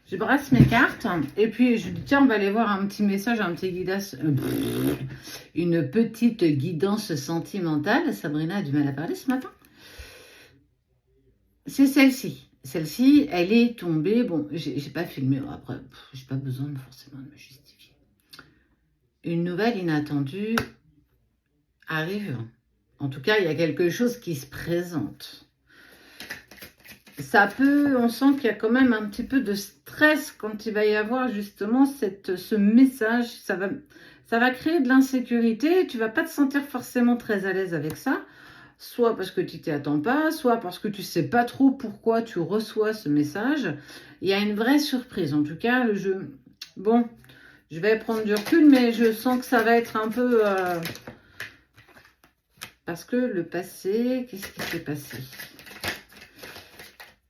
Je brasse mes cartes et puis je dis tiens, on va aller voir un petit message, un petit guidance, une petite guidance sentimentale. Sabrina a du mal à parler ce matin. C'est celle-ci. Celle-ci, elle est tombée. Bon, j'ai pas filmé. Après, j'ai pas besoin forcément de me justifier. Une nouvelle inattendue arrive. En tout cas, il y a quelque chose qui se présente. Ça peut, on sent qu'il y a quand même un petit peu de stress quand il va y avoir justement ce message. Ça va créer de l'insécurité. Tu vas pas te sentir forcément très à l'aise avec ça. Soit parce que tu t'y attends pas, soit parce que tu sais pas trop pourquoi tu reçois ce message. Il y a une vraie surprise. En tout cas, le jeu... Bon, je vais prendre du recul, mais je sens que ça va être un peu... Parce que le passé, qu'est-ce qui s'est passé?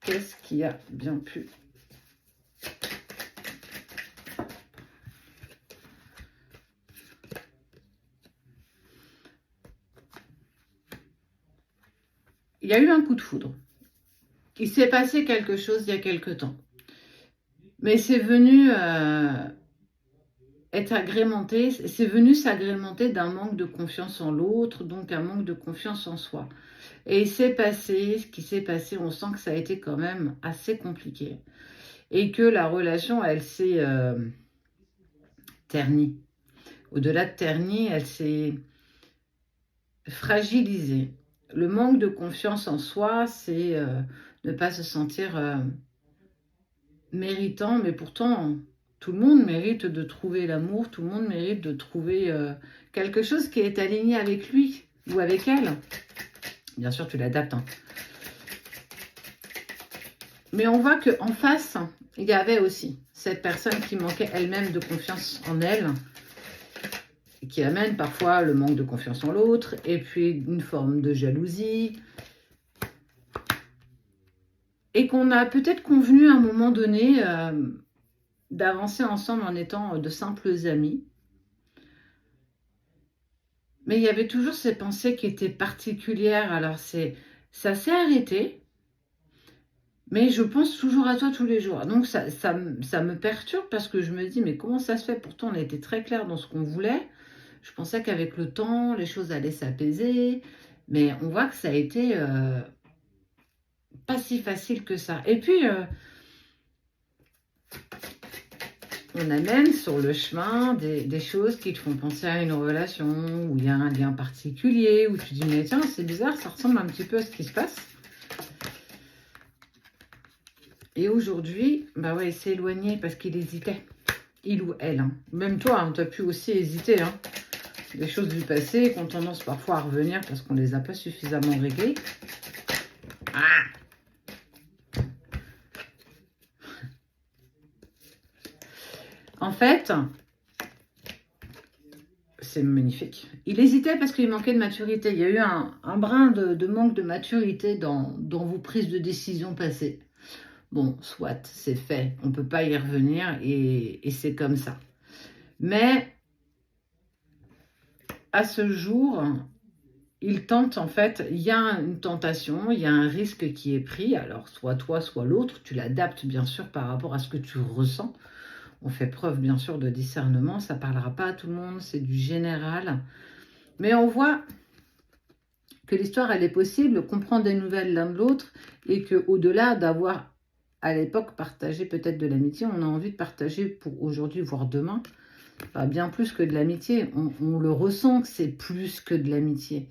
Qu'est-ce qui a bien pu... Il y a eu un coup de foudre. Il s'est passé quelque chose il y a quelque temps. Mais c'est venu être agrémenté, c'est venu s'agrémenter d'un manque de confiance en l'autre, donc un manque de confiance en soi. Et il s'est passé, ce qui s'est passé, on sent que ça a été quand même assez compliqué. Et que la relation, elle s'est ternie. Au-delà de ternie, elle s'est fragilisée. Le manque de confiance en soi, c'est ne pas se sentir méritant, mais pourtant, tout le monde mérite de trouver l'amour, tout le monde mérite de trouver quelque chose qui est aligné avec lui ou avec elle. Bien sûr, tu l'adaptes. Hein. Mais on voit qu'en face, il y avait aussi cette personne qui manquait elle-même de confiance en elle, qui amène parfois le manque de confiance en l'autre, et puis une forme de jalousie, et qu'on a peut-être convenu à un moment donné d'avancer ensemble en étant de simples amis. Mais il y avait toujours ces pensées qui étaient particulières. Alors ça s'est arrêté, mais je pense toujours à toi tous les jours. Donc ça me perturbe parce que je me dis, mais comment ça se fait? Pourtant, on a été très clair dans ce qu'on voulait. Je pensais qu'avec le temps, les choses allaient s'apaiser. Mais on voit que ça a été pas si facile que ça. Et puis, on amène sur le chemin des choses qui te font penser à une relation, où il y a un lien particulier, où tu dis, mais tiens, c'est bizarre, ça ressemble un petit peu à ce qui se passe. Et aujourd'hui, bah ouais, il s'est éloigné parce qu'il hésitait. Il ou elle. Hein. Même toi, hein, tu as pu aussi hésiter. Hein. Des choses du passé qui ont tendance parfois à revenir parce qu'on ne les a pas suffisamment réglées. Ah! En fait, c'est magnifique. Il hésitait parce qu'il manquait de maturité. Il y a eu un brin de manque de maturité dans vos prises de décision passées. Bon, soit, c'est fait. On ne peut pas y revenir et c'est comme ça. Mais à ce jour, il tente en fait, il y a une tentation, il y a un risque qui est pris. Alors, soit toi, soit l'autre. Tu l'adaptes bien sûr par rapport à ce que tu ressens. On fait preuve bien sûr de discernement. Ça ne parlera pas à tout le monde, c'est du général. Mais on voit que l'histoire, elle est possible, qu'on prend des nouvelles l'un de l'autre et qu'au-delà d'avoir à l'époque partagé peut-être de l'amitié, on a envie de partager pour aujourd'hui, voire demain, bien plus que de l'amitié. On le ressent que c'est plus que de l'amitié.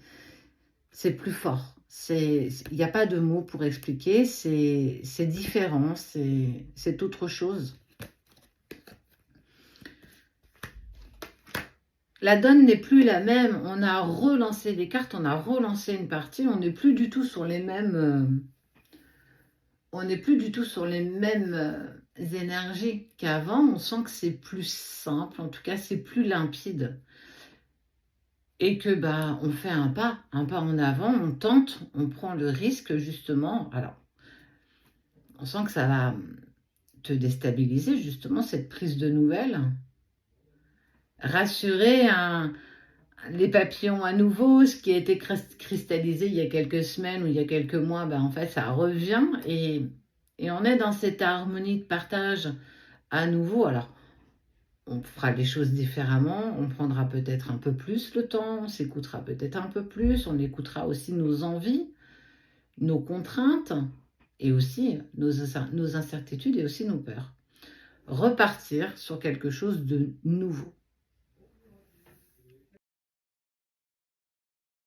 C'est plus fort. Il n'y a pas de mots pour expliquer. C'est différent. C'est autre chose. La donne n'est plus la même. On a relancé les cartes. On a relancé une partie. On n'est plus du tout sur les mêmes... on n'est plus du tout sur les mêmes énergies qu'avant. On sent que c'est plus simple. En tout cas, c'est plus limpide. Et que on fait un pas en avant, on tente, on prend le risque justement. Alors, on sent que ça va te déstabiliser justement cette prise de nouvelles, rassurer les papillons à nouveau, ce qui a été cristallisé il y a quelques semaines ou il y a quelques mois, en fait ça revient et Et on est dans cette harmonie de partage à nouveau. Alors, on fera les choses différemment, on prendra peut-être un peu plus le temps, on s'écoutera peut-être un peu plus, on écoutera aussi nos envies, nos contraintes et aussi nos incertitudes et aussi nos peurs. Repartir sur quelque chose de nouveau.